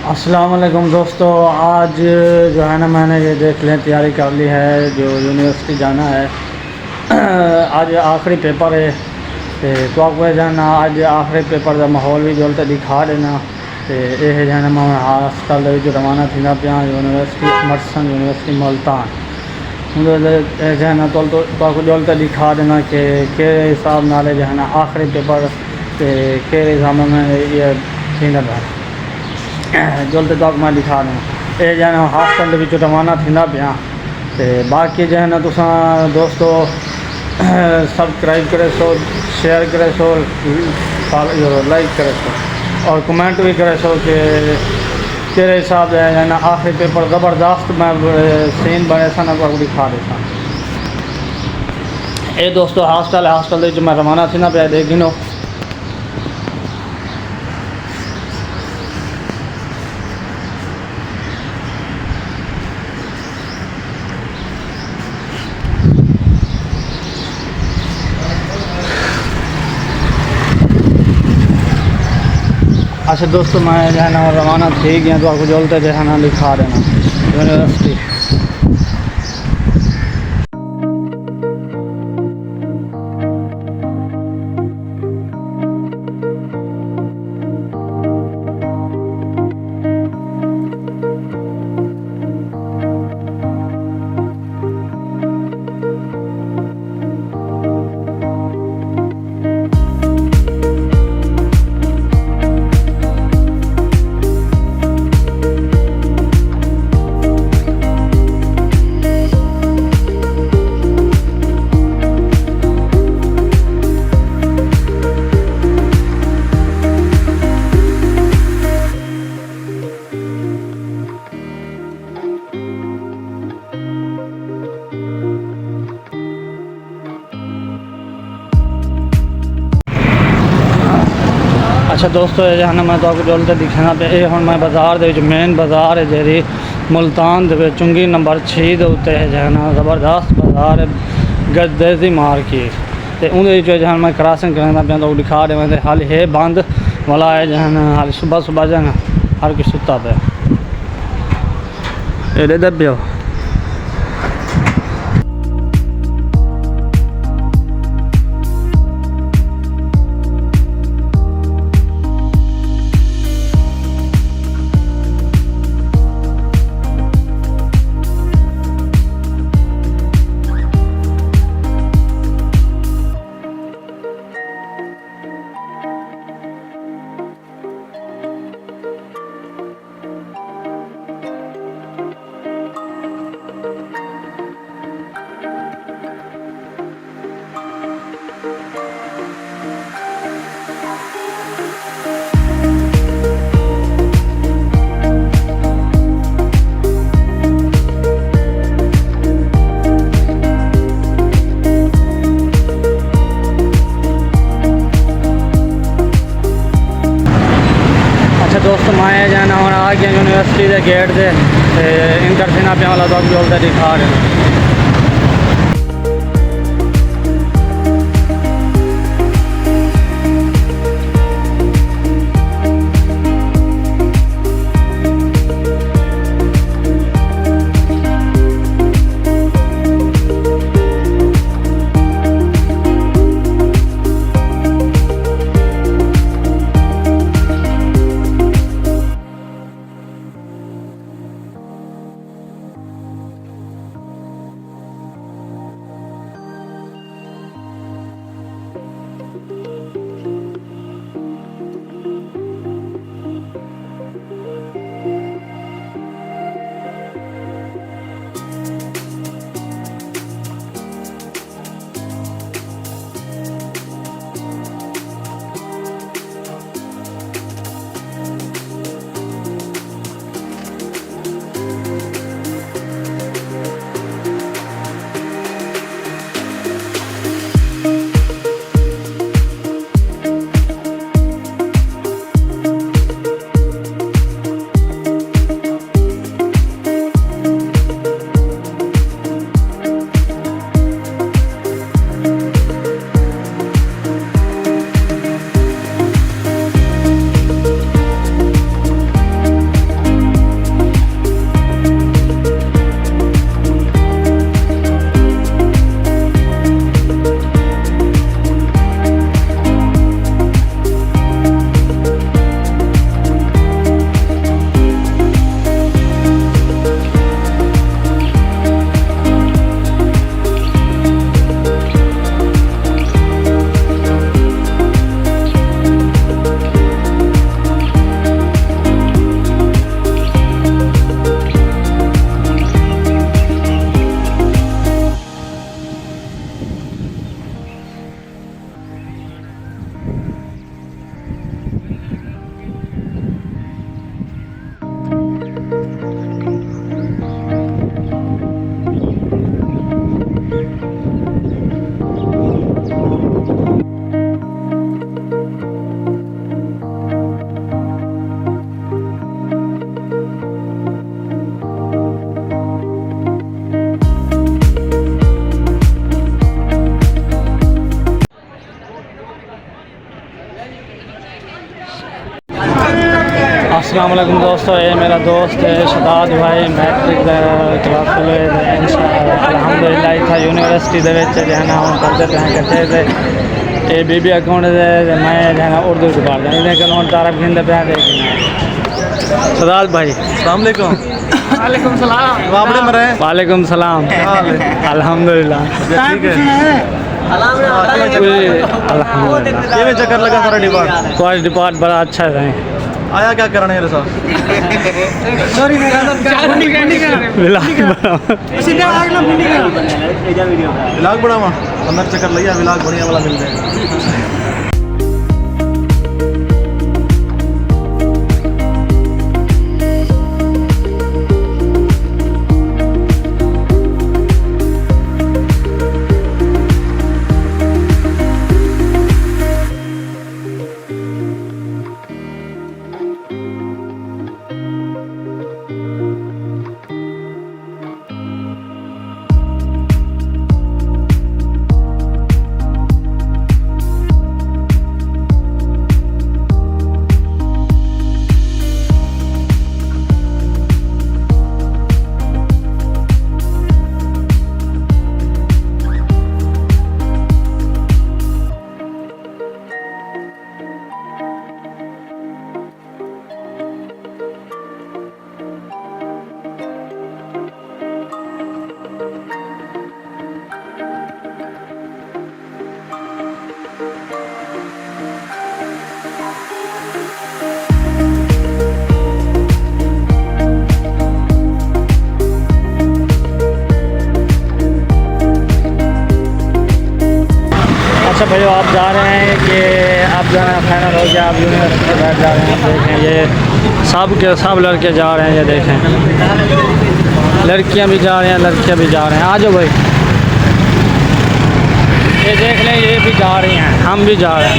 अस्सलाम वालेकुम दोस्तों। आज जो है ना मैंने ये देख लें तैयारी कर ली है जो यूनिवर्सिटी जाना है। आज आखिरी पेपर है तो आपको जो है ना आज आखिरी पेपर का माहौल भी जो दिखा देना। तो यह जो है ना मैं हॉस्टल जो रवाना थी ना पिया यूनिवर्सिटी मर्सन यूनिवर्सिटी मुल्तान जो है ना तो आपको जो दिखा देना कि हिसाब नाले जो है ना आखिरी पेपर के हिसाब में ये थी ना जल्द तक मैं दिखा दूँ ये जो है ना हॉस्टल के रवाना थी पिया। तो बाकी जो है ना तुसा दोस्तों सब्सक्राइब करे सो, शेयर करे सो, लाइक करे सो और कमेंट भी करे सो कि तेरे हिसाब से है ना आखिरी पेपर ज़बरदस्त मैं सीन बने सन आपको दिखा देता। ये दोस्तों हॉस्टल जो मैं रवाना थी ना पिया देखी नो। अच्छा दोस्तों मैं जो है ना रवाना थी गया तो आपको जल्द जो है ना दिखा देना यूनिवर्सिटी। अच्छा दोस्तों ये है ना मैं तो आपको जल्द दिखाना पे ये हम मैं बाज़ार दे मेन बाज़ार है जी मुल्तान दे चुंगी नंबर 6 के उत्ते है जो है ना ज़बरदस्त बाज़ार है गद्देजी मार्केट। तो उन्हें जो है मैं क्रॉसिंग करना पे तो दिखा दे हाल है बंद वाला है जो है ना हाल सुबह जो है ना हर किसी सुता पे ये दबियो। दोस्तों मैं जो है ना और आ गया यूनिवर्सिटी के गेट से इंटर से ना पे वाला तो जल्द दिखा रहे। अस्सलाम वालेकुम दोस्तों, ये मेरा दोस्त है शदाद भाई मैट्रिक क्लास अलहमदुलिल्लाह इतना यूनिवर्सिटी जो है ना हम पढ़ते थे कट्ठे थे ये बीबी अकाउंट मैं जो है ना उर्दू से पढ़ जाए कल तारफ खिंद पे शदाद भाई अस्सलाम वालेकुम। वालेकुम सलाम। वापड़े में रहे। वालेकुम सलाम। अल्हम्दुलिल्लाह ठीक है। अल्हम्दुलिल्लाह ये में चक्कर लगा सारा डिपार्ट। कॉलेज डिपार्ट बड़ा अच्छा है। आया क्या करना है साहब? सॉरी मेरा सीधे आग ना भिंडी का विलाग बढ़ावा अंदर चक्कर लिया विलाग बढ़िया वाला मिल जाए। अच्छा भाई आप जा रहे हैं कि आप जो है फाइनल हो गया, आप यूनिवर्सिटी के बाहर जा रहे हैं। आप देखें ये सब लड़के जा रहे हैं, ये देखें लड़कियां भी जा रहे हैं लड़के भी जा रहे हैं। आ जाओ भाई, ये देख लें ये भी जा रही हैं, हम भी जा रहे हैं।